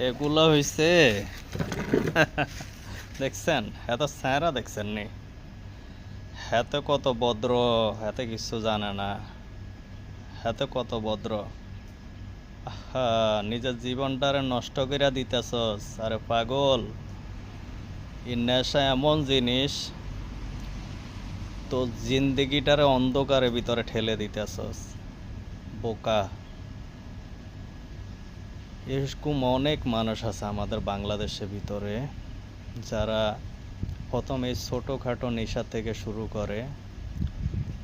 এগুলো হইছে দেখছেন, এত স্যারা দেখছেন নি? হাতে কত ভদ্র, হাতে কিছু জানে না, হাতে কত ভদ্র। নিজের জীবনটারে নষ্ট করে দিতেছস। আরে পাগল, এই নেশা এমন জিনিস, তো জিন্দেগিটারে অন্ধকারের ভিতরে ঠেলে দিতেছস। বোকা। এরকম অনেক মানুষ আছে আমাদের বাংলাদেশের ভিতরে, যারা প্রথম এই ছোটোখাটো নেশা থেকে শুরু করে,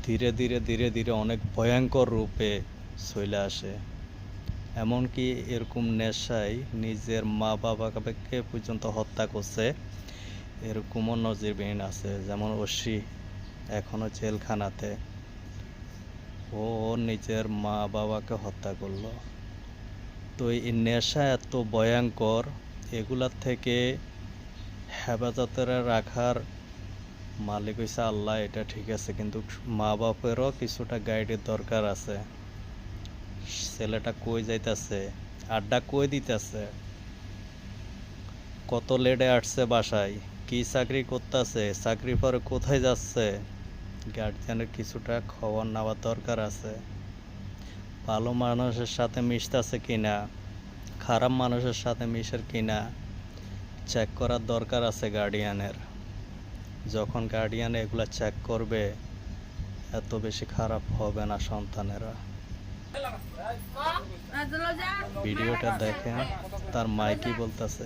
ধীরে ধীরে ধীরে ধীরে অনেক ভয়ঙ্কর রূপে চলে আসে। এমনকি এরকম নেশায় নিজের মা বাবাকে পর্যন্ত হত্যা করছে, এরকমও নজিরবিহীন আছে। যেমন ঐশী এখনও জেলখানাতে, ও ওর নিজের মা বাবাকে হত্যা করলো। তো এই নেশা এত ভয়ঙ্কর, এগুলার থেকে হেফাজতে রাখার মালিক হইছে আল্লাহ, এটা ঠিক আছে, কিন্তু মা বাপেরও কিছুটা গাইডের দরকার আছে। ছেলেটা কই যাইতাছে, আড্ডা কই দিতেছে, কত লেটে আসছে বাসায়, কি চাকরি করতেছে, চাকরি পরে কোথায় যাচ্ছে, গার্জিয়ানের কিছুটা খবর নেওয়ার দরকার আছে। ভালো মানুষের সাথে মিশতেছে কিনা, খারাপ মানুষের সাথে মিশের কিনা চেক করার দরকার আছে গার্ডিয়ানের। যখন গার্ডিয়ান এগুলা চেক করবে, এত বেশি খারাপ হবে না সন্তানেরা। ভিডিওটা দেখেন, তার মাই কি বলতেছে।